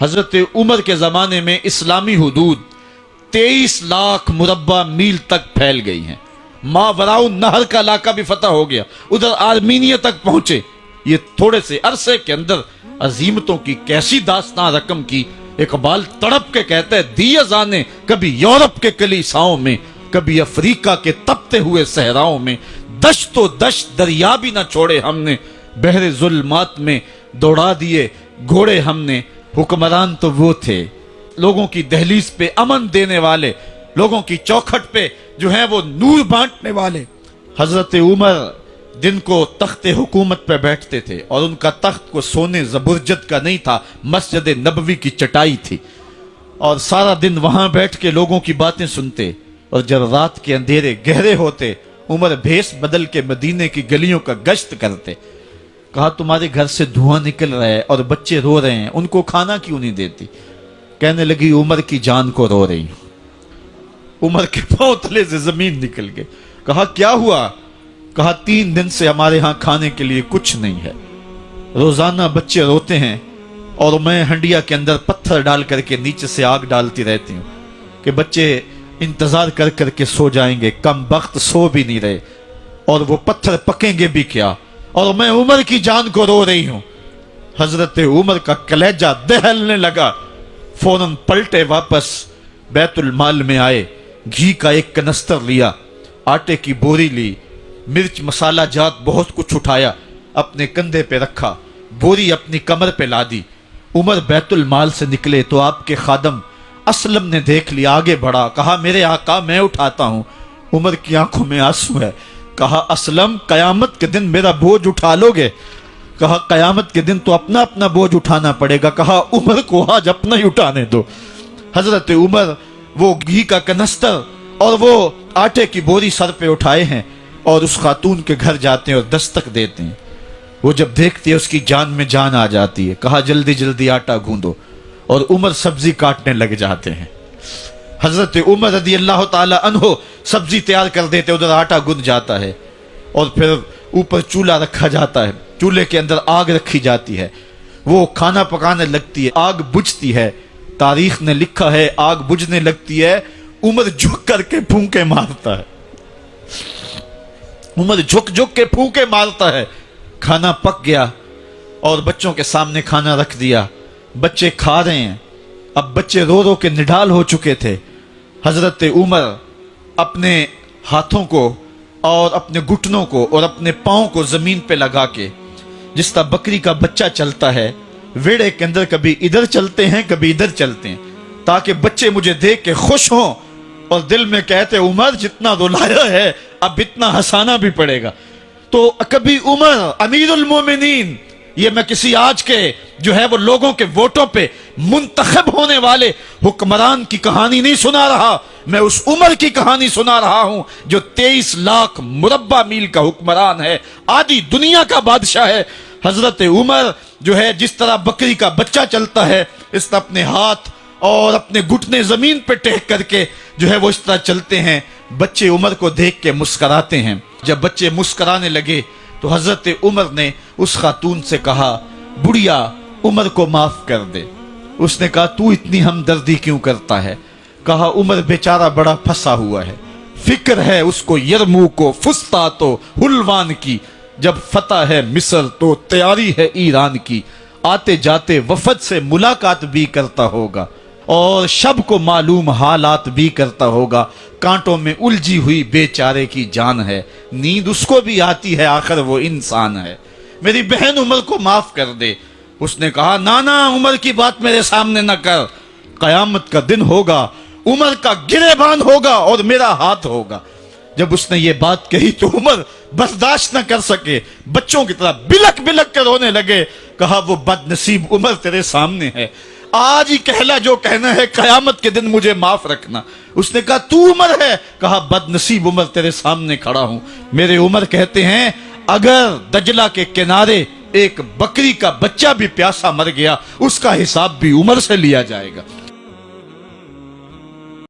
حضرت عمر کے زمانے میں اسلامی حدود 23 لاکھ مربع میل تک پھیل گئی ہیں. ماوراء نہر کا علاقہ بھی فتح ہو گیا, ادھر آرمینیا تک پہنچے. یہ تھوڑے سے عرصے کے اندر عظیمتوں کی کیسی داستان رقم کی. اقبال تڑپ کے کہتا ہے, دی ازانے کبھی یورپ کے کلیساؤں میں, کبھی افریقہ کے تپتے ہوئے صحراؤں میں, دشت و دشت دریا بھی نہ چھوڑے ہم نے, بحر ظلمات میں دوڑا دیے گھوڑے ہم نے. حکمران تو وہ تھے لوگوں کی دہلیز پہ امن دینے والے, لوگوں کی چوکھٹ پہ جو ہیں وہ نور بانٹنے والے. حضرت عمر دن کو تخت حکومت پہ بیٹھتے تھے, اور ان کا تخت کو سونے زبرجد کا نہیں تھا, مسجد نبوی کی چٹائی تھی, اور سارا دن وہاں بیٹھ کے لوگوں کی باتیں سنتے. اور جب رات کے اندھیرے گہرے ہوتے, عمر بھیس بدل کے مدینے کی گلیوں کا گشت کرتے. کہا تمہارے گھر سے دھواں نکل رہا ہے اور بچے رو رہے ہیں, ان کو کھانا کیوں نہیں دیتی؟ کہنے لگی عمر کی جان کو رو رہی ہوں. عمر کے پاؤں تلے سے زمین نکل گئے. کہا کیا ہوا؟ کہا 3 دن سے ہمارے ہاں کھانے کے لیے کچھ نہیں ہے, روزانہ بچے روتے ہیں, اور میں ہنڈیا کے اندر پتھر ڈال کر کے نیچے سے آگ ڈالتی رہتی ہوں کہ بچے انتظار کر کر کے سو جائیں گے. کم بخت سو بھی نہیں رہے, اور وہ پتھر پکیں گے بھی کیا, اور میں عمر کی جان کو رو رہی ہوں. حضرت عمر کا کلیجہ دہلنے لگا. فوراً پلٹے واپس بیت المال میں آئے, گھی کا ایک کنستر لیا, آٹے کی بوری لی, مرچ مسالہ جات بہت کچھ اٹھایا, اپنے کندھے پہ رکھا, بوری اپنی کمر پہ لا دی. عمر بیت المال سے نکلے تو آپ کے خادم اسلم نے دیکھ لیا, آگے بڑھا, کہا میرے آقا میں اٹھاتا ہوں. عمر کی آنکھوں میں آنسو ہے. کہا اسلم قیامت کے دن میرا بوجھ اٹھا لو گے؟ کہا قیامت کے دن تو اپنا اپنا بوجھ اٹھانا پڑے گا. کہا عمر کو آج اپنا ہی اٹھانے دو. حضرت عمر وہ گھی کا کنستر اور وہ آٹے کی بوری سر پہ اٹھائے ہیں, اور اس خاتون کے گھر جاتے ہیں اور دستک دیتے ہیں. وہ جب دیکھتی ہے اس کی جان میں جان آ جاتی ہے. کہا جلدی جلدی آٹا گوندو, اور عمر سبزی کاٹنے لگ جاتے ہیں. حضرت عمر رضی اللہ تعالی عنہ سبزی تیار کر دیتے, ادھر آٹا گند جاتا ہے, اور پھر اوپر چولہا رکھا جاتا ہے, چولہے کے اندر آگ رکھی جاتی ہے, وہ کھانا پکانے لگتی ہے, آگ بجھتی ہے. تاریخ نے لکھا ہے آگ بجھنے لگتی ہے, عمر جھک کر کے پھونکے مارتا ہے. عمر جھک جھک کے پھونکے مارتا ہے. کھانا پک گیا اور بچوں کے سامنے کھانا رکھ دیا, بچے کھا رہے ہیں. اب بچے رو رو کے نڈال ہو چکے تھے. حضرت عمر اپنے ہاتھوں کو اور اپنے گھٹنوں کو اور اپنے پاؤں کو زمین پہ لگا کے, جس طرح بکری کا بچہ چلتا ہے, ویڑے کے اندر کبھی ادھر چلتے ہیں کبھی ادھر چلتے ہیں, تاکہ بچے مجھے دیکھ کے خوش ہوں اور دل میں کہتے عمر جتنا رلایا ہے اب اتنا ہنسانا بھی پڑے گا. تو کبھی عمر امیر المومنین, یہ میں کسی آج کے جو ہے وہ لوگوں کے ووٹوں پہ منتخب ہونے والے حکمران کی کہانی نہیں سنا رہا, میں اس عمر کی کہانی سنا رہا ہوں جو 23 لاکھ مربع میل کا حکمران ہے, آدھی دنیا کا بادشاہ ہے. حضرت عمر جو ہے جس طرح بکری کا بچہ چلتا ہے, اس طرح اپنے ہاتھ اور اپنے گھٹنے زمین پہ ٹیک کر کے جو ہے وہ اس طرح چلتے ہیں. بچے عمر کو دیکھ کے مسکراتے ہیں. جب بچے مسکرانے لگے تو حضرت عمر نے اس خاتون سے کہا بڑھیا عمر کو معاف کر دے. اس نے کہا تو اتنی ہمدردی کیوں کرتا ہے؟ کہا عمر بیچارہ بڑا پھنسا ہوا ہے, فکر ہے اس کو یرموک و فسطاط و حلوان کی, جب فتح ہے مصر تو تیاری ہے ایران کی, آتے جاتے وفد سے ملاقات بھی کرتا ہوگا, اور شب کو معلوم حالات بھی کرتا ہوگا, کانٹوں میں الجھی ہوئی بیچارے کی جان ہے, نیند اس کو بھی آتی ہے آخر وہ انسان ہے, میری بہن عمر کو معاف کر دے. اس نے کہا نانا عمر کی بات میرے سامنے نہ کر, قیامت کا دن ہوگا, عمر کا گریبان ہوگا اور میرا ہاتھ ہوگا. جب اس نے یہ بات کہی تو عمر برداشت نہ کر سکے, بچوں کی طرح بلک بلک کے رونے لگے. کہا وہ بد نصیب عمر تیرے سامنے ہے, آج ہی کہلا جو کہنا ہے, قیامت کے دن مجھے معاف رکھنا. اس نے کہا تو عمر ہے؟ کہا بد نصیب عمر تیرے سامنے کھڑا ہوں. میرے عمر کہتے ہیں اگر دجلہ کے کنارے ایک بکری کا بچہ بھی پیاسا مر گیا, اس کا حساب بھی عمر سے لیا جائے گا.